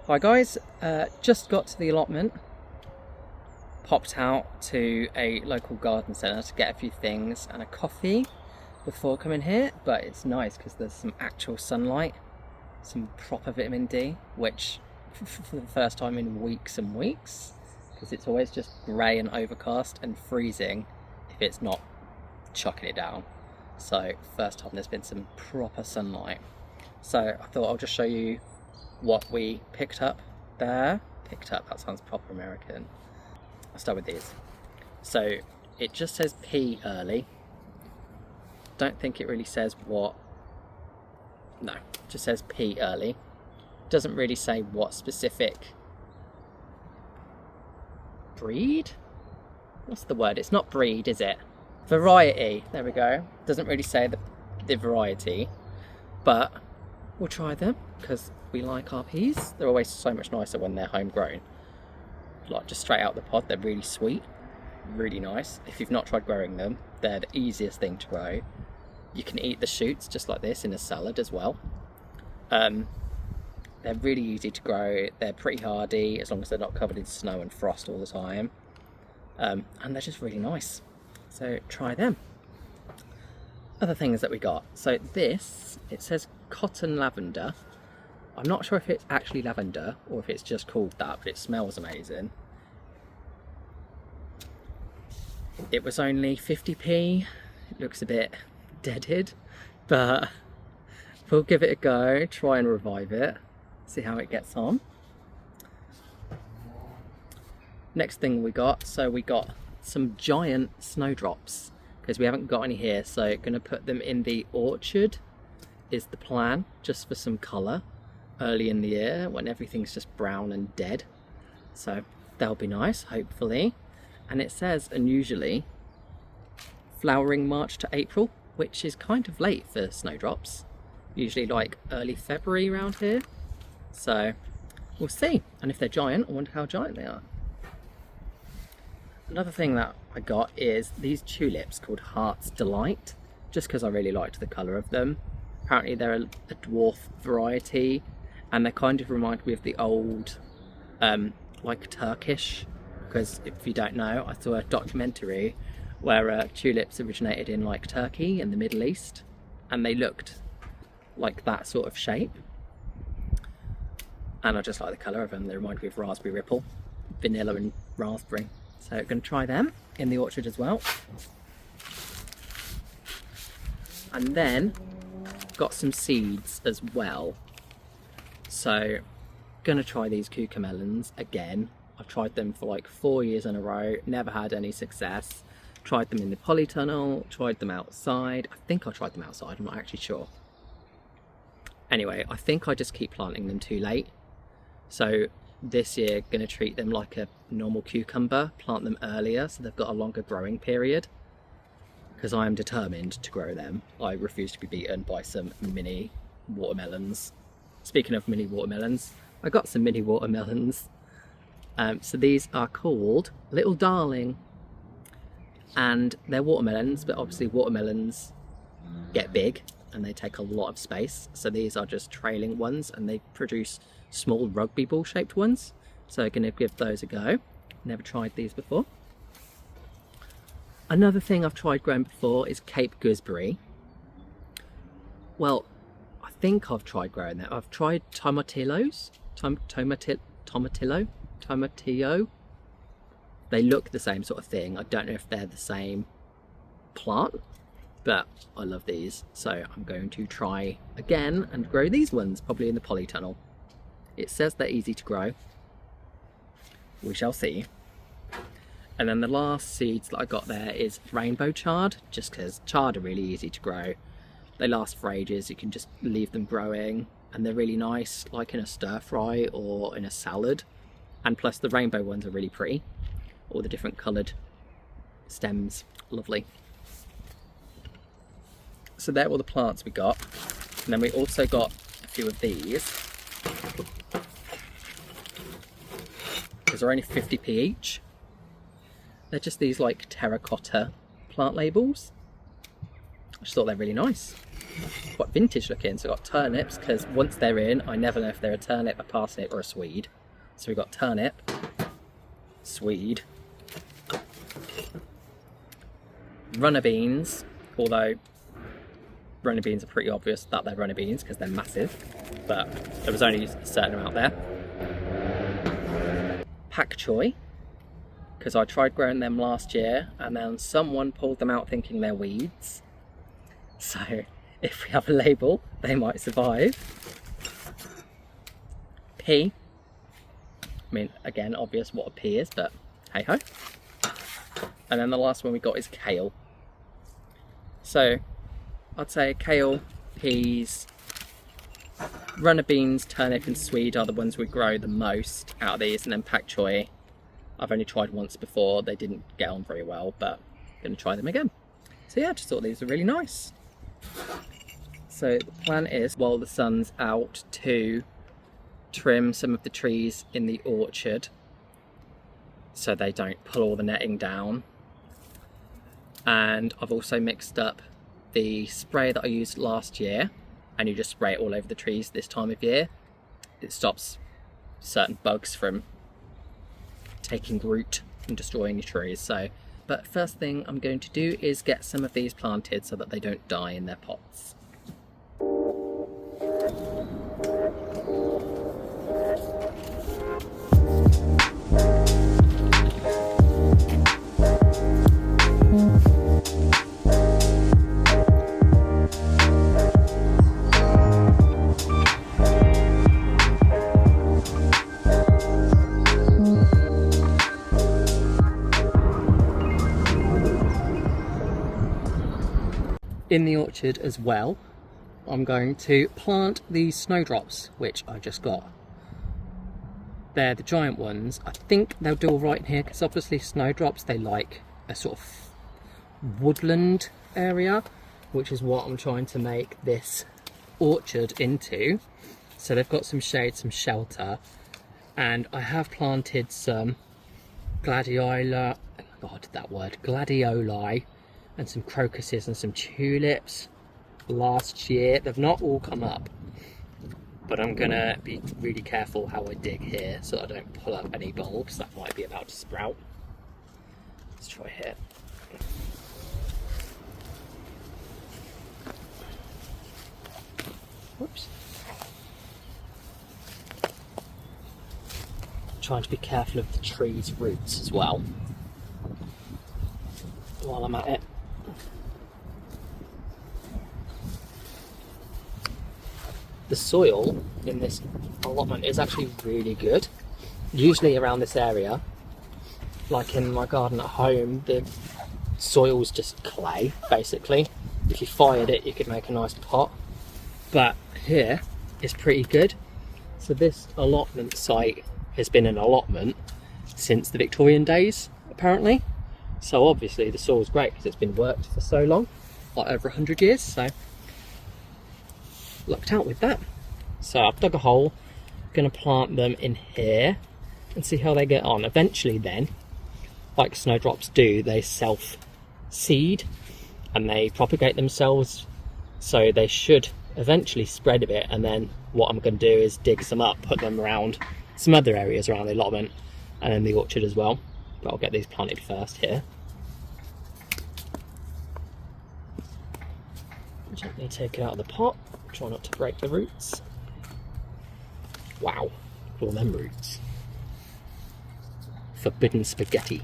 Hi guys, just got to the allotment, popped out to a local garden centre to get a few things and a coffee before coming here, but it's nice because there's some actual sunlight, some proper vitamin D, which for the first time in weeks and weeks, because it's always just grey and overcast and freezing if it's not chucking it down. So first time there's been some proper sunlight. So I thought I'll just show you what we picked up there. Picked up, that sounds proper American. I'll start with these. So it just says pea early. Don't think it really says what. No, it just says pea early. Doesn't really say what specific breed? What's the word? It's not breed, is it? Variety, there we go. Doesn't really say the variety, but we'll try them because we like our peas. They're always so much nicer when they're homegrown. Like just straight out the pod, they're really sweet, really nice. If you've not tried growing them, they're the easiest thing to grow. You can eat the shoots just like this in a salad as well. They're really easy to grow. They're pretty hardy as long as they're not covered in snow and frost all the time. And they're just really nice. So try them. Other things that we got. So this, it says cotton lavender. I'm not sure if it's actually lavender or if it's just called that, but it smells amazing. It was only 50p. It looks a bit deaded, but we'll give it a go, try and revive it, see how it gets on. Next thing we got, so we got some giant snowdrops because we haven't got any here, so gonna put them in the orchard is the plan, just for some colour early in the year when everything's just brown and dead. So they'll be nice, hopefully. And it says unusually flowering March to April, which is kind of late for snowdrops. Usually like early February around here. So we'll see. And if they're giant, I wonder how giant they are. Another thing that I got is these tulips called Heart's Delight, just because I really liked the colour of them. Apparently they're a dwarf variety, and they kind of remind me of the old, like Turkish, because if you don't know, I saw a documentary where tulips originated in like Turkey and the Middle East, and they looked like that sort of shape. And I just like the colour of them. They remind me of raspberry ripple, vanilla and raspberry. So I'm going to try them in the orchard as well. And then got some seeds as well. So gonna try these cucamelons again. I've tried them for like 4 years in a row, never had any success. Tried them in the polytunnel, tried them outside. I think I tried them outside, I'm not actually sure. Anyway, I think I just keep planting them too late. So this year gonna treat them like a normal cucumber, plant them earlier so they've got a longer growing period, because I am determined to grow them. I refuse to be beaten by some mini watermelons. Speaking of mini watermelons, I got some mini watermelons. So these are called Little Darling, and they're watermelons, but obviously watermelons get big and they take a lot of space. So these are just trailing ones, and they produce small rugby ball shaped ones. So I'm gonna give those a go. Never tried these before. Another thing I've tried growing before is Cape gooseberry. Well, I think I've tried growing that. I've tried tomatillos. Tomatillo. They look the same sort of thing. I don't know if they're the same plant, but I love these. So I'm going to try again and grow these ones, probably in the polytunnel. It says they're easy to grow. We shall see. And then the last seeds that I got there is rainbow chard, just because chard are really easy to grow. They last for ages, you can just leave them growing, and they're really nice, like in a stir fry or in a salad. And plus the rainbow ones are really pretty. All the different coloured stems, lovely. So they're all the plants we got. And then we also got a few of these, because they're only 50p each. They're just these like terracotta plant labels. I just thought they're really nice. Quite vintage looking. So I've got turnips, because once they're in, I never know if they're a turnip, a parsnip or a swede. So we've got turnip, swede, runner beans, although runner beans are pretty obvious that they're runner beans because they're massive, but there was only a certain amount there. Pak choi, because I tried growing them last year and then someone pulled them out thinking they're weeds. So if we have a label, they might survive. Pea. I mean, again, obvious what a pea is, but hey ho. And then the last one we got is kale. So I'd say kale, peas, runner beans, turnip and swede are the ones we grow the most out of these, and then pak choi I've only tried once before, they didn't get on very well, but I'm going to try them again. So yeah, I just thought these were really nice. So the plan is, while the sun's out, to trim some of the trees in the orchard so they don't pull all the netting down. And I've also mixed up the spray that I used last year, and you just spray it all over the trees this time of year. It stops certain bugs from taking root and destroying your trees. So, but first thing I'm going to do is get some of these planted so that they don't die in their pots. In the orchard as well, I'm going to plant these snowdrops, which I just got. They're the giant ones. I think they'll do all right in here because obviously snowdrops, they like a sort of woodland area, which is what I'm trying to make this orchard into. So they've got some shade, some shelter, and I have planted some gladioli and some crocuses and some tulips last year. They've not all come up, but I'm gonna be really careful how I dig here so I don't pull up any bulbs that might be about to sprout. Let's try here. Whoops. Trying to be careful of the tree's roots as well while I'm at it. The soil in this allotment is actually really good. Usually around this area, like in my garden at home, the soil's just clay, basically. If you fired it, you could make a nice pot. But here, it's pretty good. So this allotment site has been an allotment since the Victorian days, apparently. So obviously the soil's great because it's been worked for so long, like over 100 years, so lucked out with that. So I've dug a hole, gonna plant them in here and see how they get on. Eventually then, like snowdrops do, they self-seed and they propagate themselves, so they should eventually spread a bit, and then what I'm going to do is dig some up, put them around some other areas around the allotment and in the orchard as well. But I'll get these planted first here. Gently take it out of the pot, try not to break the roots. Wow, all them roots. Forbidden spaghetti.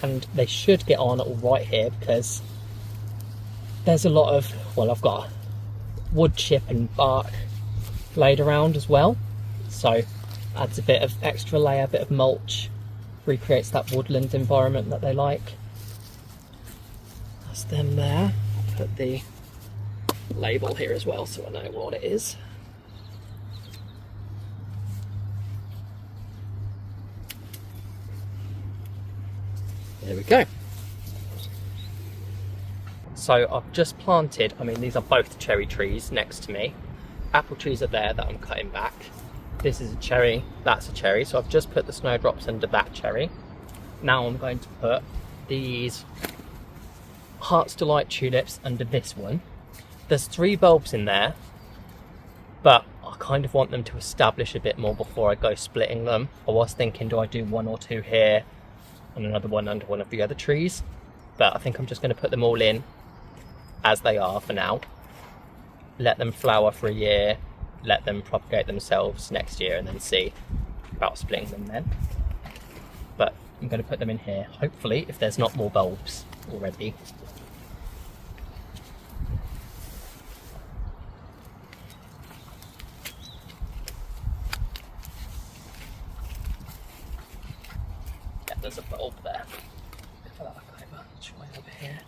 And they should get on all right here because there's a lot of, well, I've got wood chip and bark laid around as well, so adds a bit of extra layer, a bit of mulch, recreates that woodland environment that they like. That's them there. I'll put the label here as well so I know what it is. There we go. So I've just planted, I mean these are both cherry trees next to me. Apple trees are there that I'm cutting back. This is a cherry, that's a cherry. So I've just put the snowdrops under that cherry. Now I'm going to put these Heart's Delight tulips under this one. There's 3 bulbs in there, but I kind of want them to establish a bit more before I go splitting them. I was thinking, do I do 1 or 2 here and another one under one of the other trees? But I think I'm just going to put them all in as they are for now. Let them flower for a year, let them propagate themselves next year, and then see about splitting them then. But I'm going to put them in here, hopefully, if there's not more bulbs already. Yeah, there's a bulb there. Try over here.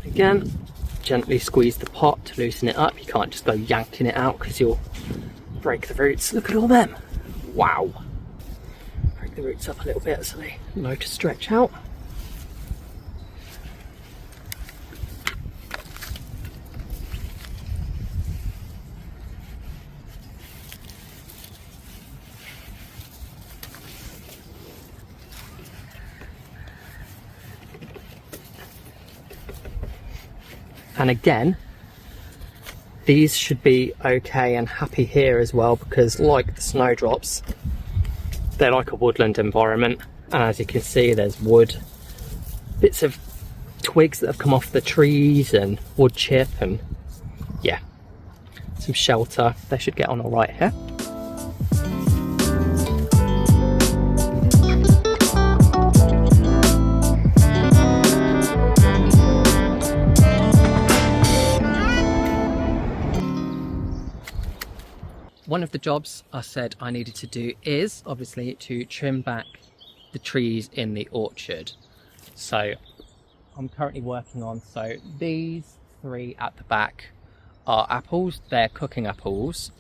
Again, gently squeeze the pot to loosen it up. You can't just go yanking it out because you'll break the roots. Look at all them. Wow. Break the roots up a little bit so they know to stretch out. And again, these should be okay and happy here as well, because like the snowdrops, they're like a woodland environment. And as you can see, there's wood, bits of twigs that have come off the trees and wood chip, and yeah, some shelter. They should get on all right here. One of the jobs I said I needed to do is obviously to trim back the trees in the orchard. So I'm currently working on, so these 3 at the back are apples, they're cooking apples.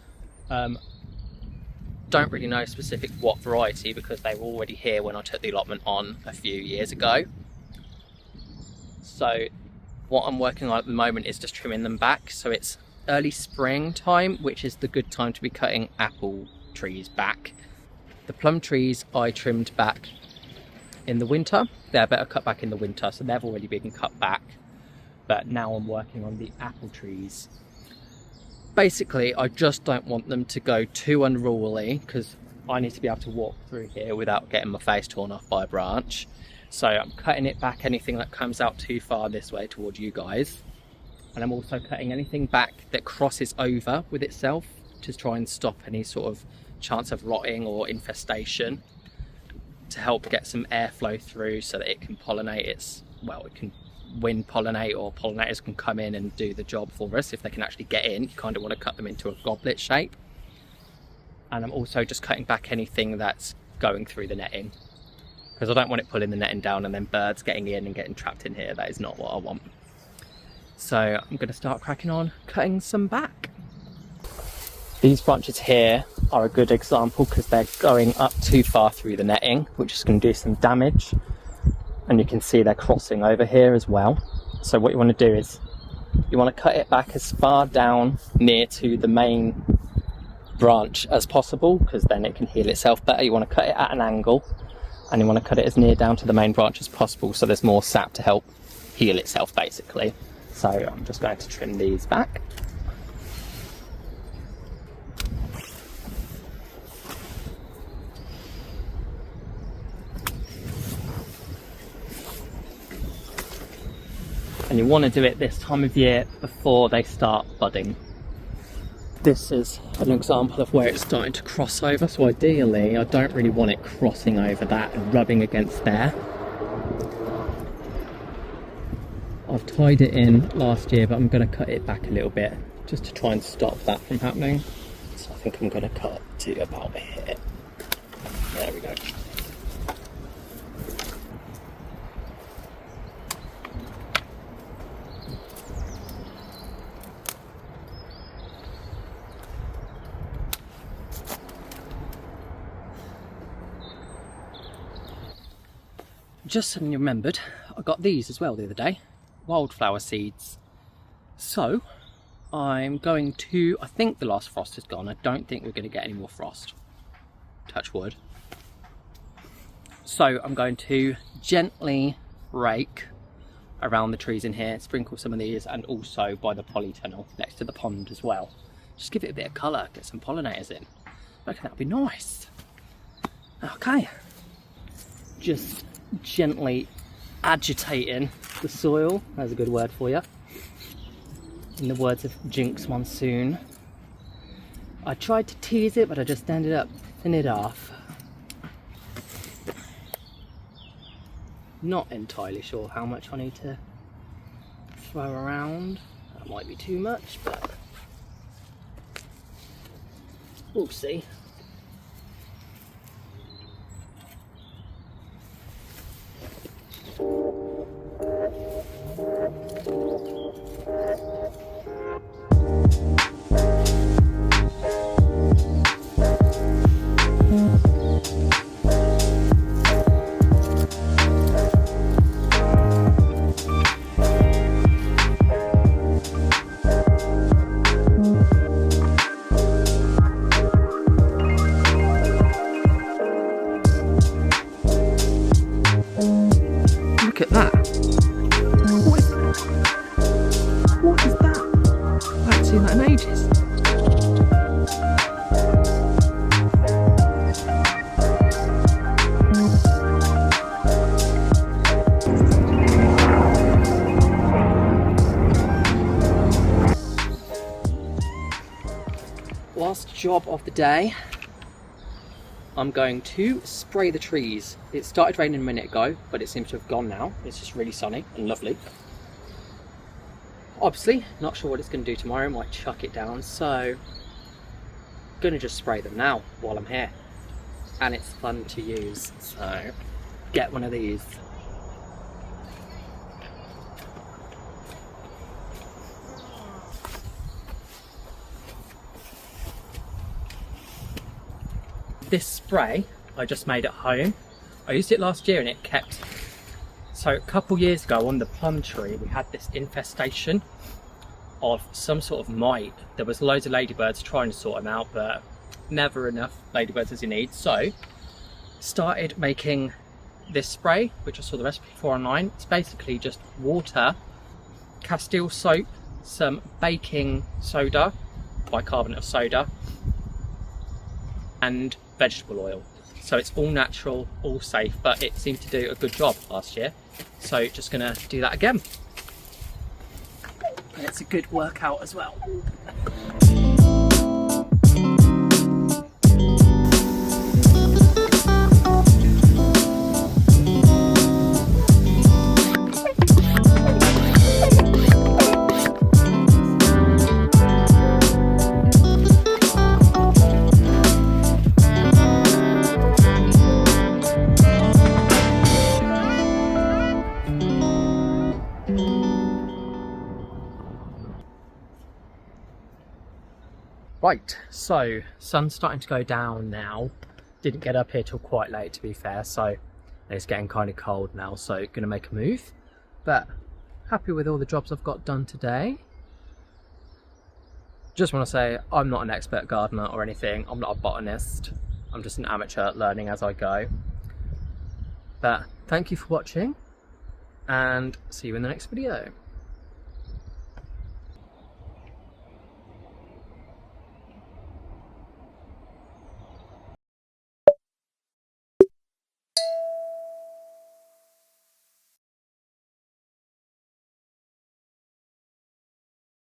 Don't really know specific what variety because they were already here when I took the allotment on a few years ago. So what I'm working on at the moment is just trimming them back. So it's early spring time, which is the good time to be cutting apple trees back. The plum trees I trimmed back in the winter. They're better cut back in the winter, so they've already been cut back. But now I'm working on the apple trees. Basically, I just don't want them to go too unruly because I need to be able to walk through here without getting my face torn off by a branch. So I'm cutting it back, anything that comes out too far this way towards you guys. And I'm also cutting anything back that crosses over with itself to try and stop any sort of chance of rotting or infestation, to help get some airflow through so that it can pollinate. It can wind pollinate, or pollinators can come in and do the job for us. If they can actually get in, you kind of want to cut them into a goblet shape. And I'm also just cutting back anything that's going through the netting, because I don't want it pulling the netting down and then birds getting in and getting trapped in here. That is not what I want. So I'm going to start cracking on cutting some back. These branches here are a good example because they're going up too far through the netting, which is going to do some damage. And you can see they're crossing over here as well. So what you want to do is you want to cut it back as far down near to the main branch as possible, because then it can heal itself better. You want to cut it at an angle, and you want to cut it as near down to the main branch as possible so there's more sap to help heal itself basically. So I'm just going to trim these back. And you want to do it this time of year before they start budding. This is an example of where it's starting to cross over, so ideally I don't really want it crossing over that and rubbing against there. I've tied it in last year, but I'm going to cut it back a little bit just to try and stop that from happening. So I think I'm going to cut to about here. There we go. just suddenly remembered, I got these as well the other day, wildflower seeds. So I'm going to, I think the last frost is gone. I don't think we're going to get any more frost. Touch wood. So I'm going to gently rake around the trees in here, sprinkle some of these, and also by the polytunnel next to the pond as well. Just give it a bit of colour, get some pollinators in. I reckon that would be nice. Okay. Just gently agitating the soil. That's a good word for you. In the words of Jinx Monsoon. I tried to tease it, but I just ended up thinning it off. Not entirely sure how much I need to throw around. That might be too much, but we'll see. Look at that. What is that? I haven't seen that in ages. Last job of the day. I'm going to spray the trees. It started raining a minute ago, but it seems to have gone now. It's just really sunny and lovely. Obviously, not sure what it's going to do tomorrow. Might chuck it down, so going to just spray them now while I'm here. And it's fun to use, so get one of these. This spray I just made at home. I used it last year and it kept. So a couple years ago on the plum tree we had this infestation of some sort of mite. There was loads of ladybirds trying to sort them out, but never enough ladybirds as you need. So started making this spray, which I saw the recipe for online. It's basically just water, Castile soap, some baking soda, bicarbonate of soda, and vegetable oil. So it's all natural, all safe, but it seemed to do a good job last year. So just gonna do that again. And it's a good workout as well. Right, so sun's starting to go down now. Didn't get up here till quite late, to be fair, so it's getting kind of cold now, so gonna make a move. But happy with all the jobs I've got done today. Just want to say I'm not an expert gardener or anything. I'm not a botanist. I'm just an amateur learning as I go. But thank you for watching and see you in the next video.